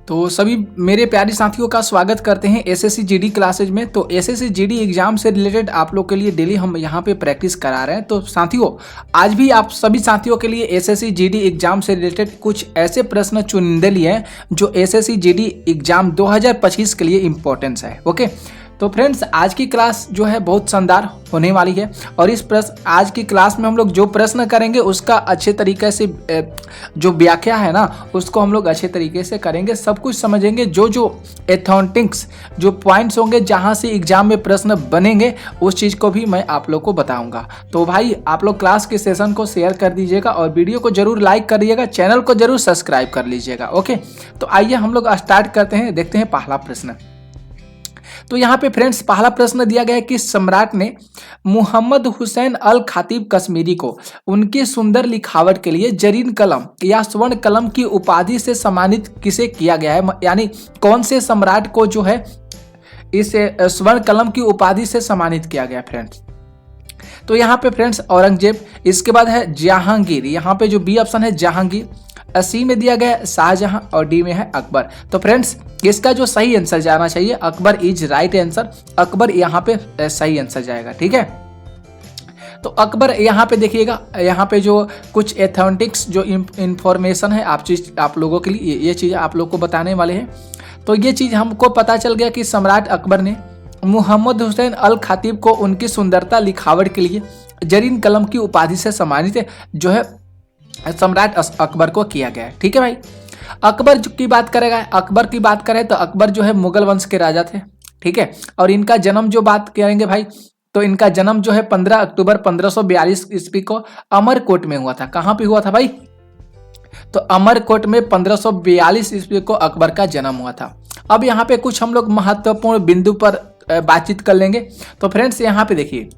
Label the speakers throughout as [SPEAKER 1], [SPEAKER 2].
[SPEAKER 1] तो सभी मेरे प्यारे साथियों का स्वागत करते हैं एसएससी जीडी क्लासेज में। तो एसएससी जीडी एग्जाम से रिलेटेड आप लोग के लिए डेली हम यहाँ पे प्रैक्टिस करा रहे हैं। तो साथियों, आज भी आप सभी साथियों के लिए एसएससी जीडी एग्जाम से रिलेटेड कुछ ऐसे प्रश्न चुनिंदे लिए हैं जो एसएससी जीडी एग्जाम 2025 के लिए इम्पोर्टेंस है। ओके, तो फ्रेंड्स आज की क्लास जो है बहुत शानदार होने वाली है और आज की क्लास में हम लोग जो प्रश्न करेंगे उसका अच्छे तरीके से जो व्याख्या है ना उसको हम लोग अच्छे तरीके से करेंगे, सब कुछ समझेंगे। जो एथेंटिक्स जो पॉइंट्स होंगे जहां से एग्जाम में प्रश्न बनेंगे उस चीज़ को भी मैं आप लोग को बताऊंगा। तो भाई आप लोग क्लास के सेशन को शेयर कर दीजिएगा और वीडियो को जरूर लाइक कर दीजिएगा, चैनल को जरूर सब्सक्राइब कर लीजिएगा। ओके, तो आइए हम लोग स्टार्ट करते हैं, देखते हैं पहला प्रश्न। तो यहाँ पे फ्रेंड्स पहला प्रश्न दिया गया है कि सम्राट ने मोहम्मद हुसैन अल खातिब कश्मीरी को उनकी सुंदर लिखावट के लिए जरीन कलम या स्वर्ण कलम की उपाधि से सम्मानित किसे किया गया है, यानी कौन से सम्राट को जो है इस स्वर्ण कलम की उपाधि से सम्मानित किया गया फ्रेंड्स। तो यहाँ पे फ्रेंड्स औरंगजेब, इसके बाद है जहांगीर, यहाँ पे जो बी ऑप्शन है जहांगीर, सी में दिया गया है शाहजहां और डी में है अकबर। तो फ्रेंड्स इसका जो सही आंसर जाना चाहिए Akbar is right answer, Akbar यहाँ पे सही आंसर जाएगा। ठीक है, तो अकबर यहाँ पे देखिएगा, यहाँ पे जो कुछ एथेंटिक्स जो इंफॉर्मेशन है आप लोगों के लिए ये चीज़ आप लोग को बताने वाले हैं। तो ये चीज़ हमको पता चल गया कि सम्राट अकबर ने मोहम्मद हुसैन अल खातिब को उनकी सुंदरता लिखावट के लिए जरीन कलम की उपाधि से सम्मानित जो है सम्राट अकबर को किया गया है। ठीक है भाई, अकबर की बात करेगा, अकबर की बात करें तो अकबर जो है मुगल वंश के राजा थे। ठीक है, और इनका जन्म जो बात करेंगे भाई तो इनका जन्म जो है 15 अक्टूबर 1542 ईस्वी को अमरकोट में हुआ था। कहाँ पे हुआ था भाई? तो अमरकोट में 1542 ईस्वी को अकबर का जन्म हुआ था। अब यहाँ पे कुछ हम लोग महत्वपूर्ण बिंदु पर बातचीत कर लेंगे। तो फ्रेंड्स यहाँ पे देखिए,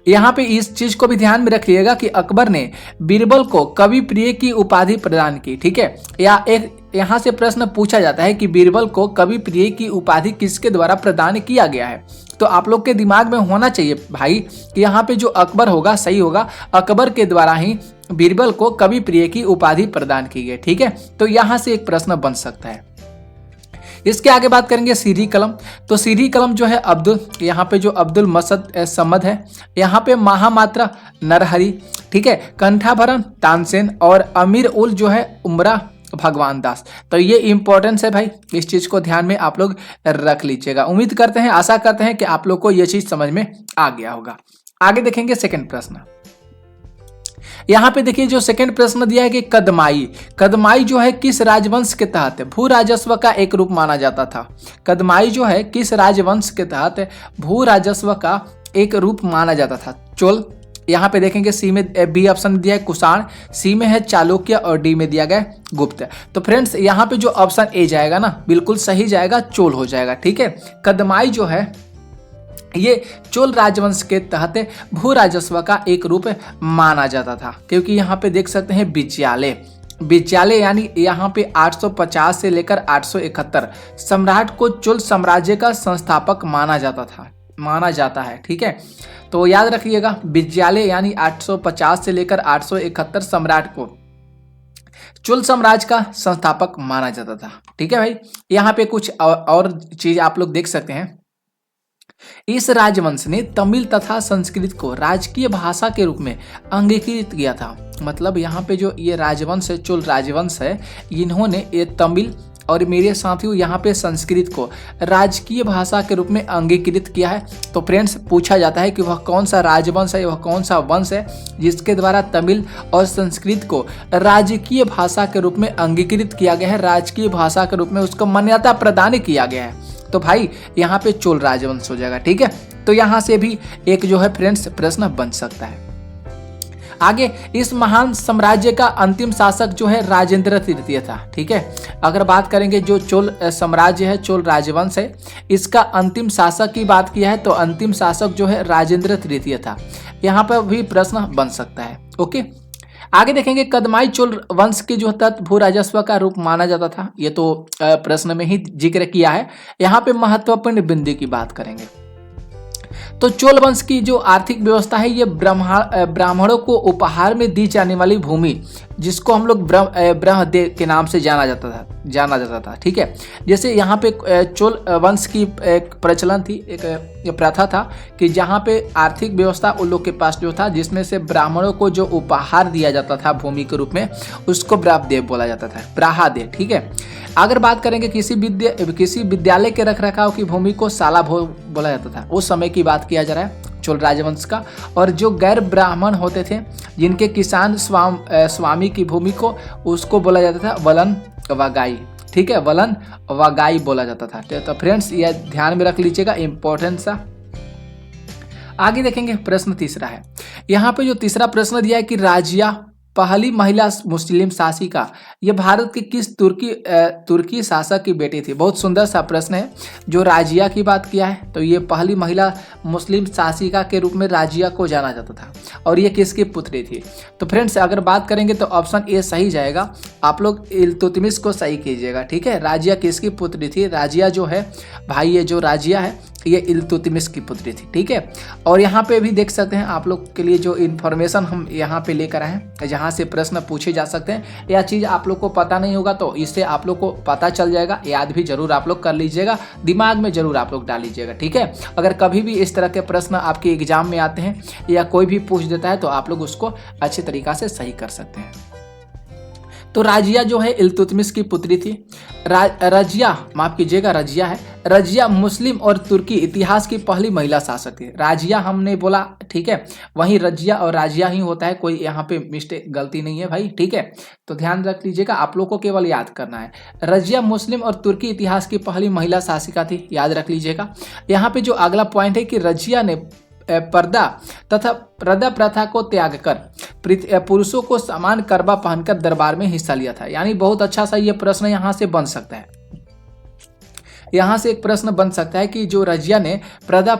[SPEAKER 1] यहाँ पे इस चीज को भी ध्यान में रखिएगा कि अकबर ने बीरबल को कवि प्रिय की उपाधि प्रदान की। ठीक है, या एक यहाँ से प्रश्न पूछा जाता है कि बीरबल को कवि प्रिय की उपाधि किसके द्वारा प्रदान किया गया है। तो आप लोग के दिमाग में होना चाहिए भाई कि यहाँ पे जो अकबर होगा सही होगा, अकबर के द्वारा ही बीरबल को कवि प्रिय की उपाधि प्रदान की गई। ठीक है, तो यहाँ से एक प्रश्न बन सकता है। इसके आगे बात करेंगे सीरी कलम। तो सीरी कलम जो है अब्दुल, यहाँ पे जो अब्दुल मसद समद है, यहाँ पे महामात्रा नरहरी, ठीक है, कंठाभरण तानसेन और अमीर उल जो है उमरा भगवान दास। तो ये इंपॉर्टेंस है भाई, इस चीज को ध्यान में आप लोग रख लीजिएगा। उम्मीद करते हैं, आशा करते हैं कि आप लोग को ये चीज समझ में आ गया होगा। आगे देखेंगे सेकेंड प्रश्न। यहाँ पे देखिए जो सेकंड प्रश्न दिया है कि कदमाई जो है किस राजवंश के तहत भू राजस्व का एक रूप माना जाता था। कदमाई जो है किस राजवंश के तहत भू राजस्व का एक रूप माना जाता था। चोल, यहाँ पे देखेंगे सी में बी ऑप्शन दिया है कुषाण, सी में है चालुक्य और डी में दिया गया गुप्त। तो फ्रेंड्स यहाँ पे जो ऑप्शन ए जाएगा ना बिल्कुल सही जाएगा, चोल हो जाएगा। ठीक है, कदमाई जो है ये चोल राजवंश के तहत भू राजस्व का एक रूप माना जाता था, क्योंकि यहाँ पे देख सकते हैं विज्यालय यानी यहाँ पे 850 से लेकर 871 सम्राट को चोल साम्राज्य का संस्थापक माना जाता है। ठीक है, तो याद रखिएगा विज्यालय यानी 850 से लेकर 871 सम्राट को चोल साम्राज्य का संस्थापक माना जाता था। ठीक है भाई, यहाँ पे कुछ और चीज आप लोग देख सकते हैं। इस राजवंश ने तमिल तथा संस्कृत को राजकीय भाषा के रूप में अंगीकृत किया था। मतलब यहाँ पे जो ये राजवंश है, चोल राजवंश है, इन्होंने ये तमिल और मेरे साथियों यहाँ पे संस्कृत को राजकीय भाषा के रूप में अंगीकृत किया है। तो फ्रेंड्स पूछा जाता है कि वह कौन सा राजवंश है, वह कौन सा वंश है जिसके द्वारा तमिल और संस्कृत को राजकीय भाषा के रूप में अंगीकृत किया गया है, राजकीय भाषा के रूप में उसको मान्यता प्रदान किया गया है। तो भाई यहाँ पे चोल राजवंश हो जाएगा। ठीक है, तो यहाँ से भी एक जो है फ्रेंड्स प्रश्न बन सकता है। आगे, इस महान साम्राज्य का अंतिम शासक जो है राजेंद्र तृतीय था। ठीक है, अगर बात करेंगे जो चोल साम्राज्य है, चोल राजवंश है, इसका अंतिम शासक की बात किया है तो अंतिम शासक जो है राजेंद्र तृतीय था। यहाँ पर भी प्रश्न बन सकता है। ओके, आगे देखेंगे कदमाई चोल वंश के जो तत्व भू राजस्व का रूप माना जाता था, ये तो प्रश्न में ही जिक्र किया है। यहाँ पे महत्वपूर्ण बिंदु की बात करेंगे। तो चोल वंश की जो आर्थिक व्यवस्था है ये ब्राह्मणों को उपहार में दी जाने वाली भूमि, जिसको हम लोग ब्रह्मदेव के नाम से जाना जाता था। ठीक है, जैसे यहाँ पे चोल वंश की एक प्रचलन थी, एक प्रथा था कि जहाँ पे आर्थिक व्यवस्था उन लोग के पास जो था, जिसमें से ब्राह्मणों को जो उपहार दिया जाता था भूमि के रूप में, उसको ब्राह्मदेव बोला जाता था, ब्राहादेव। ठीक है, अगर बात करेंगे किसी विद्यालय के रखरखाव की भूमि को शाला भोग बोला जाता था। उस समय की बात किया जा रहा है चोल राजवंश का। और जो गैर ब्राह्मण होते थे, जिनके किसान स्वामी की भूमि को, उसको बोला जाता था वलन वगाई। ठीक है, वलन वगाई बोला जाता था। तो फ्रेंड्स ये ध्यान में रख लीजिएगा, इंपॉर्टेंट सा। आगे देखेंगे, प्रश्न तीसरा है। यहाँ पे जो तीसरा प्रश्न दिया है कि राजिया पहली महिला मुस्लिम शासिका, ये भारत की किस तुर्की शासक की बेटी थी। बहुत सुंदर सा प्रश्न है। जो राजिया की बात किया है, तो ये पहली महिला मुस्लिम शासिका के रूप में राजिया को जाना जाता था, और ये किसकी पुत्री थी। तो फ्रेंड्स अगर बात करेंगे तो ऑप्शन ए सही जाएगा। आप लोग इल्तुतमिश को सही कीजिएगा। ठीक है, राजिया किसकी पुत्री थी। राजिया जो है भाई, ये जो राजिया है ये इल्तुतमिश की पुत्री थी। ठीक है, और यहाँ पे भी देख सकते हैं आप लोग के लिए जो इन्फॉर्मेशन हम यहाँ पे लेकर आए हैं, जहाँ से प्रश्न पूछे जा सकते हैं। यह चीज़ आप लोग को पता नहीं होगा तो इससे आप लोग को पता चल जाएगा। याद भी जरूर आप लोग कर लीजिएगा, दिमाग में जरूर आप लोग डाल लीजिएगा। ठीक है, अगर कभी भी इस तरह के प्रश्न आपके एग्जाम में आते हैं या कोई भी पूछ देता है तो आप लोग उसको अच्छे तरीक़ा से सही कर सकते हैं। तो राजिया जो है इल्तुतमिश की पुत्री थी। रजिया, माफ कीजिएगा, रजिया है। रजिया मुस्लिम और तुर्की इतिहास की पहली महिला शासक थी। राजिया हमने बोला, ठीक है, वहीं रजिया और राजिया ही होता है, कोई यहाँ पे मिस्टेक गलती नहीं है भाई। ठीक है, तो ध्यान रख लीजिएगा, आप लोग को केवल याद करना है। रजिया मुस्लिम और तुर्की इतिहास की पहली महिला शासिका थी, याद रख लीजिएगा। यहाँ पे जो अगला पॉइंट है कि रजिया ने पर्दा तथा प्रदा प्रथा को त्याग कर पुरुषों को समान करबा पहनकर दरबार में हिस्सा लिया था। यानी बहुत अच्छा सा ये प्रश्न यहाँ से बन सकता है। यहाँ से एक प्रश्न बन सकता है कि जो रजिया ने प्रदा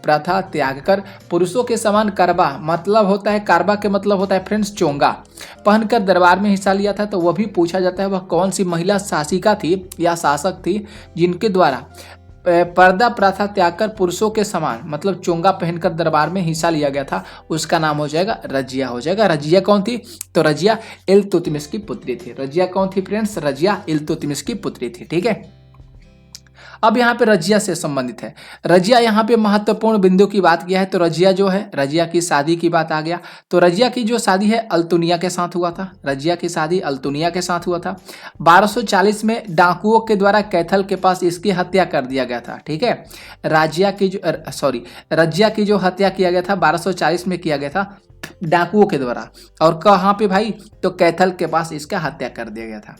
[SPEAKER 1] प्रथा त्याग कर पुरुषों के समान करबा, मतलब होता है, करबा के मतलब होता है फ्रेंड्स चोंगा, पहनकर दरबार में हिस्सा लिया था। तो वह भी पूछा जाता है वह कौन सी महिला शासिका थी या शासक थी जिनके द्वारा पर्दा प्रथा त्याग कर पुरुषों के समान, मतलब चोंगा पहनकर दरबार में हिस्सा लिया गया था। उसका नाम हो जाएगा रजिया, हो जाएगा। रजिया कौन थी, तो रजिया इल्तुतमिश की पुत्री थी। रजिया कौन थी फ्रेंड्स, रजिया इल्तुतमिश की पुत्री थी। ठीक है, अब यहाँ पे रजिया से संबंधित है। रजिया यहाँ पे महत्वपूर्ण बिंदु की बात किया है। तो रजिया जो है, रजिया की शादी की बात आ गया। तो रजिया की जो शादी है अल्तुनिया के साथ हुआ था। रजिया की शादी अल्तुनिया के साथ हुआ था। 1240 में डाकुओं के द्वारा कैथल के पास इसकी हत्या कर दिया गया था। ठीक है, रजिया की जो हत्या किया गया था 1240 में किया गया था डाकुओं के द्वारा। और कहाँ पे भाई, तो कैथल के पास इसका हत्या कर दिया गया था।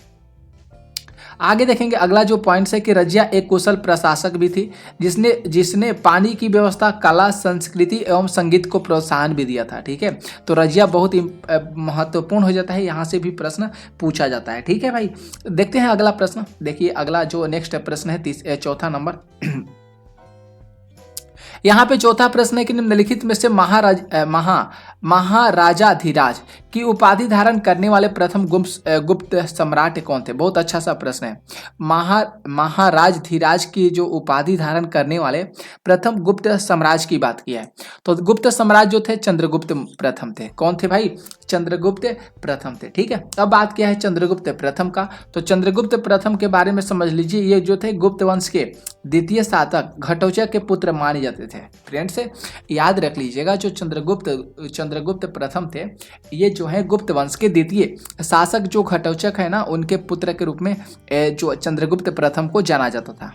[SPEAKER 1] आगे देखेंगे, अगला जो पॉइंट है कि रजिया एक कुशल प्रशासक भी थी, जिसने पानी की व्यवस्था, कला, संस्कृति एवं संगीत को प्रोत्साहन भी दिया था। ठीक है, तो रजिया बहुत ही महत्वपूर्ण हो जाता है, यहाँ से भी प्रश्न पूछा जाता है। ठीक है भाई, देखते हैं अगला प्रश्न। देखिए अगला जो नेक्स्ट प्रश्न है चौथा नंबर। यहाँ पे चौथा प्रश्न है कि निम्नलिखित में से महाराजाधिराज की उपाधि धारण करने वाले प्रथम गुप्त सम्राट कौन थे। बहुत अच्छा सा प्रश्न है। महाराजाधिराज की जो उपाधि धारण करने वाले प्रथम गुप्त साम्राज्य की बात किया है, तो गुप्त साम्राज्य जो थे चंद्रगुप्त प्रथम थे। कौन थे भाई, चंद्रगुप्त प्रथम थे। ठीक है, अब बात किया है चंद्रगुप्त प्रथम का। तो चंद्रगुप्त प्रथम के बारे में समझ लीजिए, ये जो थे गुप्त वंश के द्वितीय शासक घटोत्कच के पुत्र माने जाते थे। फ्रेंड्स याद रख लीजिएगा, जो चंद्रगुप्त प्रथम थे, ये जो है गुप्त वंश के द्वितीय शासक जो घटोत्कच है ना, उनके पुत्र के रूप में जो चंद्रगुप्त प्रथम को जाना जाता था।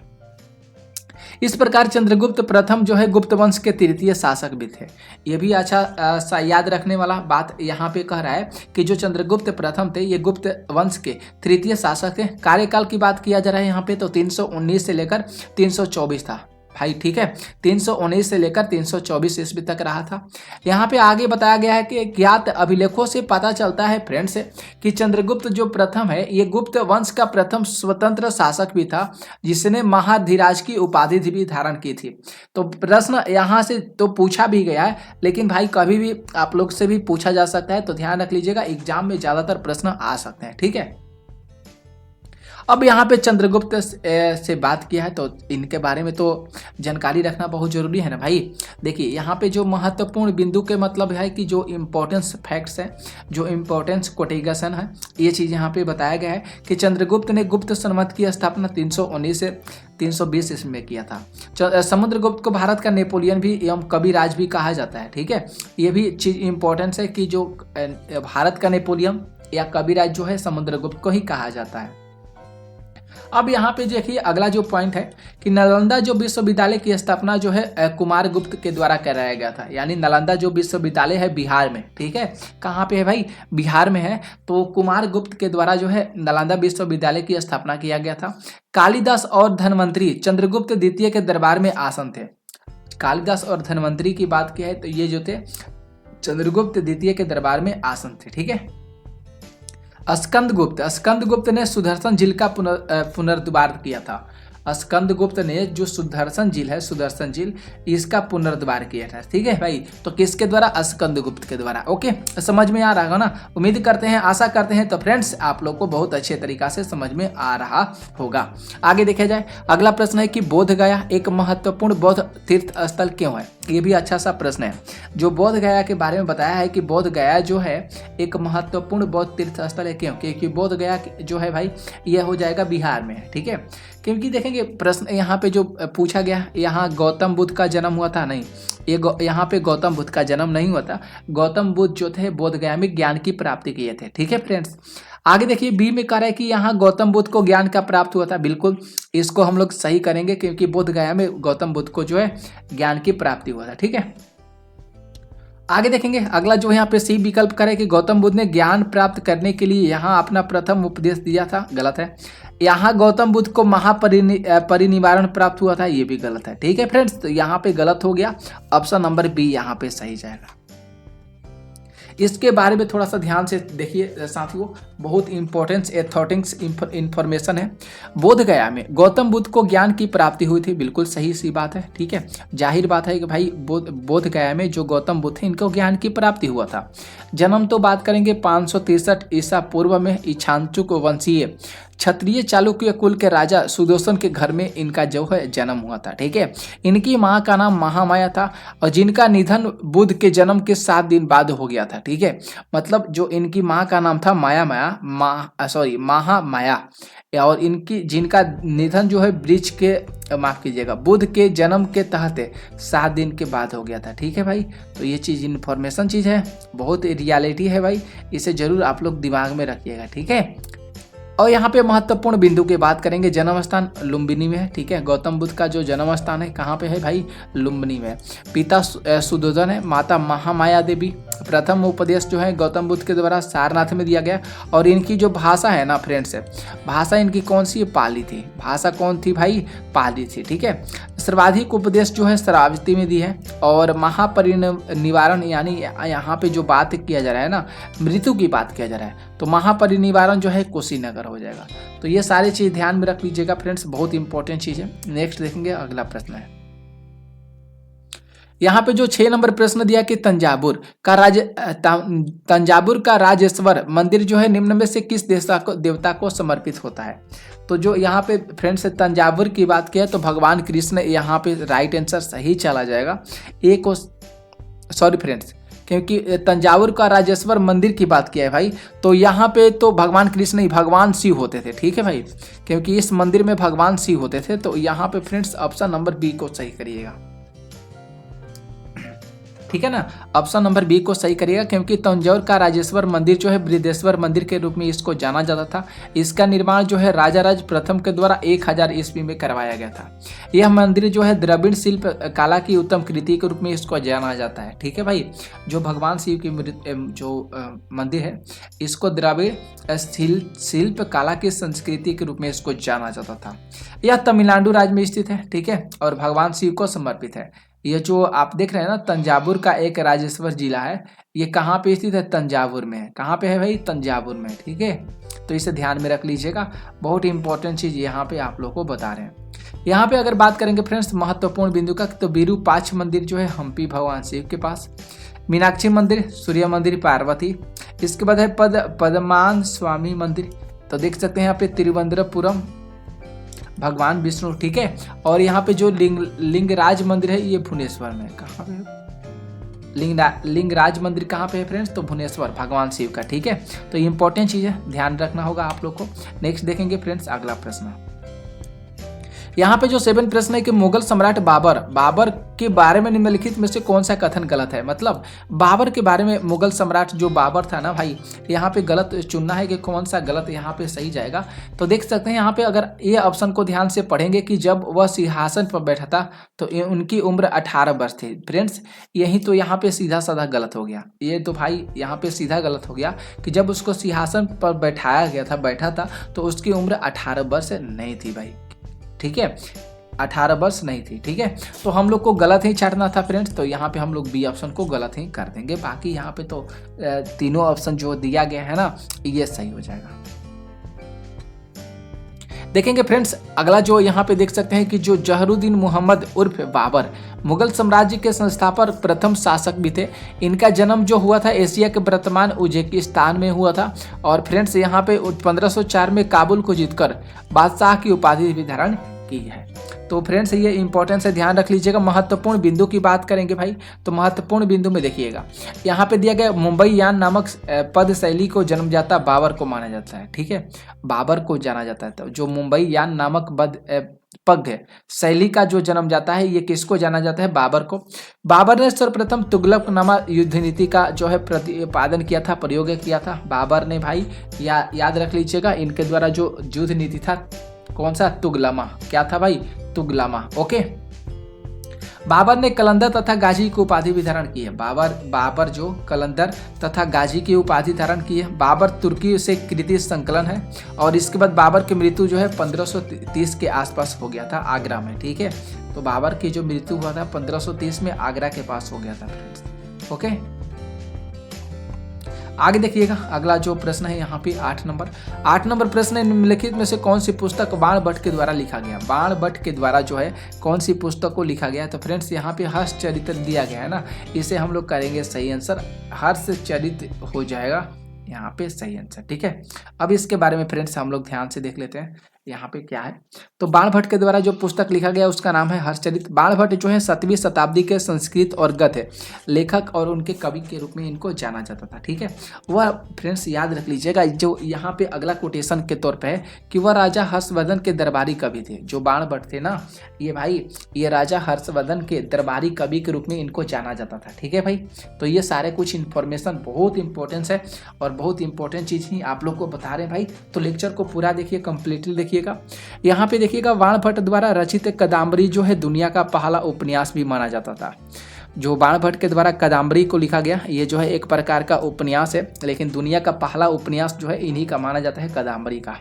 [SPEAKER 1] इस प्रकार चंद्रगुप्त प्रथम जो है गुप्त वंश के तृतीय शासक भी थे। ये भी अच्छा सा याद रखने वाला बात यहाँ पे कह रहा है कि जो चंद्रगुप्त प्रथम थे ये गुप्त वंश के तृतीय शासक थे। कार्यकाल की बात किया जा रहा है यहाँ पे, तो 319 से लेकर 324 था भाई। ठीक है, 319 से लेकर 324 ईस्वी तक रहा था। यहाँ पे आगे बताया गया है कि ज्ञात अभिलेखों से पता चलता है फ्रेंड्स कि चंद्रगुप्त जो प्रथम है ये गुप्त वंश का प्रथम स्वतंत्र शासक भी था, जिसने महाधिराज की उपाधि भी धारण की थी। तो प्रश्न यहाँ से तो पूछा भी गया है, लेकिन भाई कभी भी आप लोग से भी पूछा जा सकता है, तो ध्यान रख लीजिएगा, एग्जाम में ज्यादातर प्रश्न आ सकते हैं। ठीक है, अब यहाँ पे चंद्रगुप्त से बात किया है तो इनके बारे में तो जानकारी रखना बहुत जरूरी है ना भाई। देखिए यहाँ पे जो महत्वपूर्ण बिंदु के मतलब है कि जो इम्पोर्टेंस फैक्ट्स है, जो इम्पोर्टेंस कोटेगन है, ये चीज़ यहाँ पे बताया गया है कि चंद्रगुप्त ने गुप्त संवत की स्थापना 319 से 320 ईस्वी में किया था। समुद्रगुप्त को भारत का नेपोलियन भी एवं कविराज भी कहा जाता है। ठीक है, ये भी चीज़ इम्पोर्टेंस है कि जो भारत का नेपोलियन या कविराज जो है समुद्रगुप्त को ही कहा जाता है। अब यहाँ पे देखिए अगला जो पॉइंट है कि नालंदा जो विश्वविद्यालय की स्थापना जो है कुमार गुप्त के द्वारा कराया गया था। यानी नालंदा जो विश्वविद्यालय है बिहार में, ठीक है, कहाँ पे है भाई, बिहार में है। तो कुमार गुप्त के द्वारा जो है नालंदा विश्वविद्यालय की स्थापना किया गया था। कालिदास और धनवंतरी चंद्रगुप्त द्वितीय के दरबार में आसन थे। कालिदास और धनवंतरी की बात की है तो ये जो थे चंद्रगुप्त द्वितीय के दरबार में आसन थे। ठीक है, स्कंदगुप्त ने सुदर्शन झील का पुनर्द्वार किया था। स्कंदगुप्त ने जो सुदर्शन झील इसका पुनर्द्वार किया था। ठीक है भाई, तो किसके द्वारा, स्कंदगुप्त के द्वारा। ओके, समझ में आ रहा होगा ना, उम्मीद करते हैं, आशा करते हैं तो फ्रेंड्स आप लोग को बहुत अच्छे तरीका से समझ में आ रहा होगा। आगे देखा जाए, अगला प्रश्न है कि बोध गया एक महत्वपूर्ण बौद्ध तीर्थ स्थल क्यों है। ये भी अच्छा सा प्रश्न है। जो बोध गया के बारे में बताया है कि बोध गया जो है एक महत्वपूर्ण बौद्ध तीर्थ स्थल है। क्यों, क्योंकि बोध गया जो है भाई ये हो जाएगा बिहार में है। ठीक है, क्योंकि देखेंगे प्रश्न यहाँ पे जो पूछा गया, यहाँ गौतम बुद्ध का जन्म हुआ था, नहीं, ये यहाँ पे गौतम बुद्ध का जन्म नहीं हुआ था। गौतम बुद्ध जो थे बोध गया में ज्ञान की प्राप्ति किए थे। ठीक है फ्रेंड्स, आगे देखिए बी में कह रहा है कि यहाँ गौतम बुद्ध को ज्ञान का प्राप्त हुआ था। बिल्कुल इसको हम लोग सही करेंगे क्योंकि बोध गया में गौतम बुद्ध को जो है ज्ञान की प्राप्ति हुआ था। ठीक है, आगे देखेंगे अगला जो यहाँ पे सी विकल्प करे कि गौतम बुद्ध ने ज्ञान प्राप्त करने के लिए यहाँ अपना प्रथम उपदेश दिया था। गलत है। यहाँ गौतम बुद्ध को महापरिनिर्वाण प्राप्त हुआ था। ये भी गलत है। ठीक है फ्रेंड्स, तो यहाँ पे गलत हो गया, ऑप्शन नंबर बी यहाँ पे सही जाएगा। इसके बारे में थोड़ा सा ध्यान से देखिए साथियों, बहुत इंपॉर्टेंट एथॉटिक्स इंफॉर्मेशन है। बोध गया में गौतम बुद्ध को ज्ञान की प्राप्ति हुई थी। बिल्कुल सही सी बात है। ठीक है, जाहिर बात है कि भाई बोध गया में जो गौतम बुद्ध थे इनको ज्ञान की प्राप्ति हुआ था। जन्म तो बात करेंगे 563 ईसा पूर्व में इच्छांचुक वंशीय क्षत्रिय चालुक्य कुल के राजा सुदर्शन के घर में इनका जो है जन्म हुआ था। ठीक है, इनकी माँ का नाम महामाया था और जिनका निधन बुद्ध के जन्म के 7 दिन बाद हो गया था। ठीक है, मतलब जो इनकी माँ का नाम था महामाया और इनकी जिनका निधन जो है वृक्ष के माफ कीजिएगा बुद्ध के जन्म के तहत 7 दिन के बाद हो गया था। ठीक है भाई, तो ये चीज़ इन्फॉर्मेशन चीज़ है, बहुत रियलिटी है भाई, इसे जरूर आप लोग दिमाग में रखिएगा। ठीक है, और यहाँ पे महत्वपूर्ण बिंदु की बात करेंगे, जन्म स्थान लुम्बिनी में है। ठीक है, गौतम बुद्ध का जो जन्म स्थान है कहाँ पे है भाई, लुम्बिनी में। पिता सुदोधन है, माता महामाया देवी। प्रथम उपदेश जो है गौतम बुद्ध के द्वारा सारनाथ में दिया गया। और इनकी जो भाषा है ना फ्रेंड्स, भाषा इनकी कौन सी, पाली थी। भाषा कौन थी भाई, पाली थी। ठीक है, सर्वाधिक उपदेश जो है श्रावस्ती में दी है। और महापरिनिर्वाण यानी यहाँ पे जो बात किया जा रहा है ना, मृत्यु की बात किया जा रहा है, तो महापरिनिर्वाण जो है कुशीनगर हो जाएगा। तो ये सारी चीज ध्यान में रख लीजिएगा फ्रेंड्स, बहुत इंपॉर्टेंट चीज है। नेक्स्ट देखेंगे, अगला प्रश्न है यहाँ पे जो 6 नंबर प्रश्न दिया कि तंजावुर का राजेश्वर मंदिर जो है निम्न में से किस देवता को समर्पित होता है। तो जो यहाँ पे फ्रेंड्स तंजावुर की बात किया तो भगवान कृष्ण यहाँ पे राइट आंसर सही चला जाएगा। एक सॉरी फ्रेंड्स, क्योंकि तंजावुर का राजेश्वर मंदिर की बात किया है भाई, तो यहाँ पे तो भगवान कृष्ण नहीं भगवान शिव होते थे। ठीक है भाई, क्योंकि इस मंदिर में भगवान शिव होते थे, तो यहाँ पे फ्रेंड्स ऑप्शन नंबर बी को सही करिएगा। ठीक है ना, ऑप्शन नंबर बी को सही करिएगा, क्योंकि तंजौर का राजेश्वर मंदिर जो है बृहदेश्वर मंदिर के रूप में इसको जाना जाता था। इसका निर्माण जो है राजाराज प्रथम के द्वारा 1000 ईस्वी में करवाया गया था। यह मंदिर जो है द्रविड़ शिल्प कला की उत्तम कृति के रूप में इसको जाना जाता है। ठीक है भाई, जो भगवान शिव की जो मंदिर है इसको द्रविड़ शिल्प कला की संस्कृति के रूप में इसको जाना जाता था। यह तमिलनाडु राज्य में स्थित है। ठीक है, और भगवान शिव को समर्पित है। ये जो आप देख रहे हैं ना तंजावुर का एक राजेश्वर जिला है, ये कहाँ पे स्थित है, तंजावुर में है। कहाँ पे है भाई, तंजावुर में। ठीक है, तो इसे ध्यान में रख लीजिएगा, बहुत इंपॉर्टेंट चीज यहाँ पे आप लोगों को बता रहे हैं। यहाँ पे अगर बात करेंगे फ्रेंड्स महत्वपूर्ण बिंदु का, तो विरूपाक्ष मंदिर जो है हम्पी भगवान शिव के पास, मीनाक्षी मंदिर, सूर्य मंदिर पार्वती, इसके बाद है पद्मान स्वामी मंदिर, तो देख सकते हैं यहाँ पे तिरुवनंतपुरम भगवान विष्णु, ठीक है। और यहाँ पे जो लिंगराज मंदिर है ये भुवनेश्वर में, कहाँ पे लिंगराज मंदिर कहाँ पे है फ्रेंड्स, तो भुवनेश्वर भगवान शिव का, ठीक है। तो ये इंपॉर्टेंट चीज है, ध्यान रखना होगा आप लोग को। नेक्स्ट देखेंगे फ्रेंड्स अगला प्रश्न। यहाँ पे जो 7 प्रश्न है कि मुगल सम्राट बाबर के बारे में निम्नलिखित में से कौन सा कथन गलत है। मतलब बाबर के बारे में, मुगल सम्राट जो बाबर था ना भाई, यहाँ पे गलत चुनना है कि कौन सा गलत यहाँ पे सही जाएगा। तो देख सकते हैं यहाँ पे अगर ये ऑप्शन को ध्यान से पढ़ेंगे कि जब वह सिंहासन पर बैठा था तो उनकी उम्र 18 वर्ष थी। फ्रेंड्स यही तो यहाँ पे सीधा साधा गलत हो गया, ये तो भाई यहाँ पे सीधा गलत हो गया कि जब उसको सिंहासन पर बैठा था तो उसकी उम्र 18 वर्ष नहीं थी भाई, ठीक है, 18 वर्ष नहीं थी, ठीक है। तो हम लोग को गलत ही छाटना था फ्रेंड्स, तो यहाँ पे हम लोग बी ऑप्शन को गलत ही कर देंगे। बाकी यहाँ पे तो तीनों ऑप्शन जो दिया गया है ना ये सही हो जाएगा। देखेंगे फ्रेंड्स अगला जो यहाँ पे देख सकते हैं कि जो जहरुद्दीन मोहम्मद उर्फ बाबर मुगल साम्राज्य के संस्थापक प्रथम शासक भी थे। इनका जन्म जो हुआ था एशिया के वर्तमान उज्बेकिस्तान में हुआ था। और फ्रेंड्स यहाँ पे 1504 में काबुल को जीतकर बादशाह की उपाधि भी धारण की है। तो फ्रेंड्स ये इंपॉर्टेंस है, ध्यान रख लीजिएगा। महत्वपूर्ण बिंदु की बात करेंगे भाई, तो महत्वपूर्ण बिंदु में देखिएगा यहाँ पे दिया गया मुंबई यान नामक पद शैली को जन्मजाता बाबर को माना जाता है, ठीक है, बाबर को जाना जाता है। तो जो मुंबई यान नामक पद शैली का जो जन्म जाता है ये किसको जाना जाता है, बाबर को। बाबर ने सर्वप्रथम तुगलकनामा युद्ध नीति का जो है प्रतिपादन किया था, प्रयोग किया था बाबर ने भाई, याद रख लीजिएगा। इनके द्वारा जो युद्ध नीति था कौन सा, तुगलमा, क्या था भाई, तुगलमा, ओके। बाबर ने कलंदर तथा गाजी की उपाधि भी धारण की है। बाबर जो कलंदर तथा गाजी की उपाधि धारण की है। बाबर तुर्की से कृति संकलन है। और इसके बाद बाबर की मृत्यु जो है 1530 के आसपास हो गया था आगरा में, ठीक है। तो बाबर की जो मृत्यु हुआ था 1530 में आगरा के पास हो गया था फ्रेंड्स, ओके। आगे देखिएगा अगला जो प्रश्न है यहाँ पे 8 नंबर प्रश्न है, निम्नलिखित में से कौन सी पुस्तक बाण भट्ट के द्वारा लिखा गया। बाण भट्ट के द्वारा जो है कौन सी पुस्तक को लिखा गया। तो फ्रेंड्स यहाँ पे हर्ष चरित्र दिया गया है ना, इसे हम लोग करेंगे सही आंसर, हर्ष चरित्र हो जाएगा यहाँ पे सही आंसर, ठीक है। अब इसके बारे में फ्रेंड्स हम लोग ध्यान से देख लेते हैं यहाँ पे क्या है। तो बाण भट्ट के द्वारा जो पुस्तक लिखा गया उसका नाम है हर्षचरित। बाण भट्ट जो है 7वीं शताब्दी के संस्कृत और गद्य लेखक और उनके कवि के रूप में इनको जाना जाता था, ठीक है। वह फ्रेंड्स याद रख लीजिएगा जो यहाँ पे अगला कोटेशन के तौर पे है कि वह राजा हर्षवर्धन के दरबारी कवि थे। जो बाण भट्ट थे ना ये भाई, ये राजा हर्षवर्धन के दरबारी कवि के रूप में इनको जाना जाता था, ठीक है भाई। तो ये सारे कुछ इन्फॉर्मेशन बहुत इंपॉर्टेंस है और बहुत इंपॉर्टेंट चीज ही आप लोग को बता रहे हैं भाई। तो लेक्चर को पूरा देखिए, कंप्लीटली देखिएगा। यहाँ पे देखिएगा बाण भट्ट द्वारा रचित कादम्बरी जो है दुनिया का पहला उपन्यास भी माना जाता था। जो बाण भट्ट के द्वारा कादम्बरी को लिखा गया ये जो है एक प्रकार का उपन्यास है, लेकिन दुनिया का पहला उपन्यास जो है इन्हीं का माना जाता है, कादम्बरी का।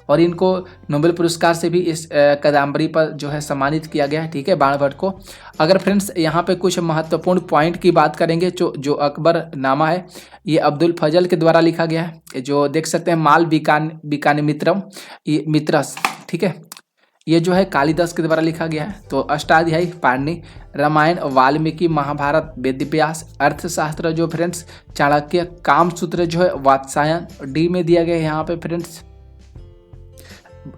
[SPEAKER 1] और इनको नोबेल पुरस्कार से भी इस कादम्बरी पर जो है सम्मानित किया गया है, ठीक है, बाण भट्ट को। अगर फ्रेंड्स यहाँ पे कुछ महत्वपूर्ण पॉइंट की बात करेंगे जो अकबर नामा है ये अब्दुल फजल के द्वारा लिखा गया है। जो देख सकते हैं माल बिकान मित्रस, ठीक है, ये जो है कालिदास के द्वारा लिखा गया है। तो अष्टाध्यायी पाणिनि, रामायण वाल्मीकि, महाभारत वेदव्यास, अर्थशास्त्र जो फ्रेंड्स चाणक्य, कामसूत्र जो है वात्सायन, डी में दिया गया है यहाँ पे फ्रेंड्स।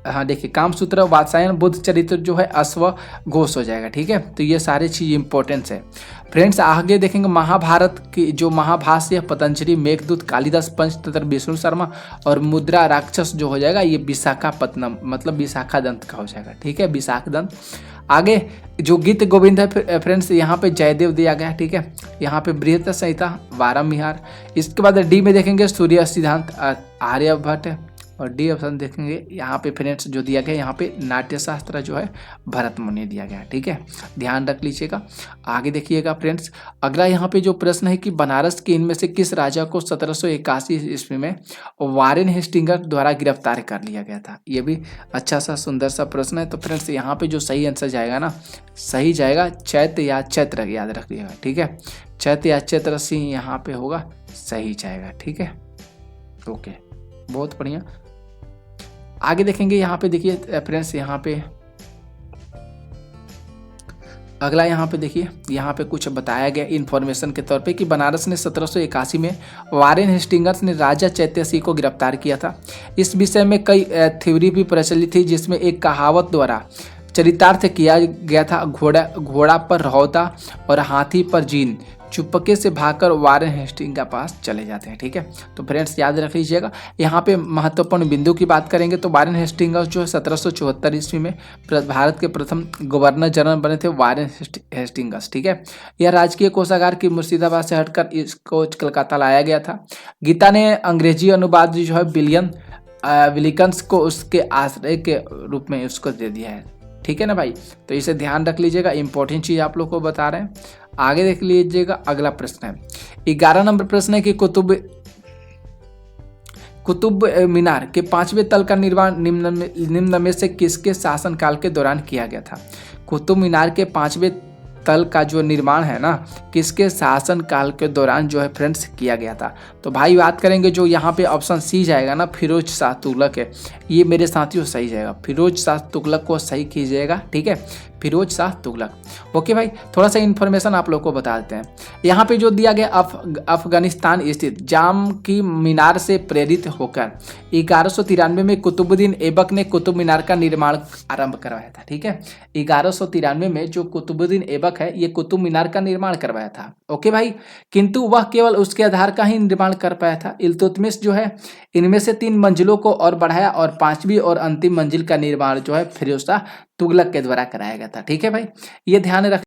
[SPEAKER 1] हाँ देखिए कामसूत्र वात्सायन, बुद्ध चरित्र जो है अश्वघोष हो जाएगा, ठीक है। तो ये सारी चीज इंपॉर्टेंस है फ्रेंड्स। आगे देखेंगे महाभारत की जो महाभाष्य पतंजलि, मेघदूत, कालिदास, पंचतंत्र विष्णु शर्मा और मुद्रा राक्षस जो हो जाएगा ये विशाखापत्तनम मतलब विशाखा दंत का हो जाएगा, ठीक है, विशाख दंत। आगे जो गीत गोविंद है फ्रेंड्स यहाँ पे जयदेव दिया गया है, ठीक है। यहाँ पे बृहत संहिता, वारमविहार। इसके बाद डी में देखेंगे सूर्य सिद्धांत आर्यभट्ट। और डी ऑप्शन देखेंगे यहाँ पे फ्रेंड्स जो दिया गया यहाँ पे नाट्यशास्त्र जो है भरत मुनि दिया गया है, ठीक है, ध्यान रख लीजिएगा। आगे देखिएगा फ्रेंड्स अगला यहाँ पे जो प्रश्न है कि बनारस के इनमें से किस राजा को 1781 ईस्वी में वारेन हेस्टिंगर द्वारा गिरफ्तार कर लिया गया था। ये भी अच्छा सा सुंदर सा प्रश्न है। तो फ्रेंड्स यहाँ पे जो सही आंसर जाएगा ना, सही जाएगा चैत्र या चैत्र, याद रखिएगा, ठीक है, चैत्र या चैत्र सिंह यहाँ पे होगा, सही जाएगा, ठीक है, ओके, बहुत बढ़िया। आगे देखेंगे यहाँ पे देखिए फ्रेंड्स यहाँ पे अगला यहाँ पे देखिए, यहाँ पे कुछ बताया गया इन्फॉर्मेशन के तौर पे कि बनारस ने 1781 में वारेन हेस्टिंग्स ने राजा चैत्य सिंह को गिरफ्तार किया था। इस विषय में कई थ्योरी भी प्रचलित थी, जिसमें एक कहावत द्वारा चरितार्थ किया गया था, घोड़ा पर रहोता और हाथी पर जीन, चुपके से भागकर वारेन हेस्टिंग के पास चले जाते हैं। ठीक है, तो फ्रेंड्स याद रख लीजिएगा। यहाँ पे महत्वपूर्ण बिंदु की बात करेंगे तो वारेन हेस्टिंग्स जो है 1774 ईस्वी में भारत के प्रथम गवर्नर जनरल बने थे, वारेन हेस्टिंग्स। ठीक है, यह राजकीय कोषागार की मुर्शिदाबाद से हटकर इसको कलकत्ता लाया गया था। गीता ने अंग्रेजी अनुवाद जो है विलिकन्स को उसके आश्रय के रूप में उसको दे दिया है। ठीक है ना भाई, तो इसे ध्यान रख लीजिएगा, इंपॉर्टेंट चीज आप लोग को बता रहे हैं। आगे देख लीजिएगा, अगला प्रश्न है 11 नंबर प्रश्न है कि कुतुब मीनार के 5वें तल का निर्माण निम्न में से किसके शासनकाल के दौरान किया गया था। कुतुब मीनार के 5वें तल का जो निर्माण है ना, किसके शासन काल के दौरान जो है फ्रेंड्स किया गया था। तो भाई बात करेंगे जो यहाँ पे ऑप्शन सी जाएगा ना, फिरोज शाह तुगलक है, ये मेरे साथियों सही जाएगा। फिरोज शाह तुगलक को सही कीजिएगा। ठीक है, फिरोज शाह तुगलक। ओके भाई, थोड़ा सा इन्फॉर्मेशन आप लोग को बता देते हैं। यहाँ पे जो दिया गया अफगानिस्तान स्थित जाम की मीनार से प्रेरित होकर 1193 में कुतुबुद्दीन ऐबक ने कुतुब मीनार का निर्माण आरंभ करवाया था। ठीक है, 1193 में जो कुतुबुद्दीन ऐबक है, ये कुतुब मीनार का निर्माण करवाया था। ओके भाई, किंतु वह केवल उसके आधार का ही निर्माण कर पाया था। इल्तुतमिश जो है इनमें से 3 मंजिलों को और बढ़ाया और 5वीं और अंतिम मंजिल का निर्माण जो है फिरोज शाह तुगलक के द्वारा कराया गया था। ठीक है भाई, ये ध्यान रख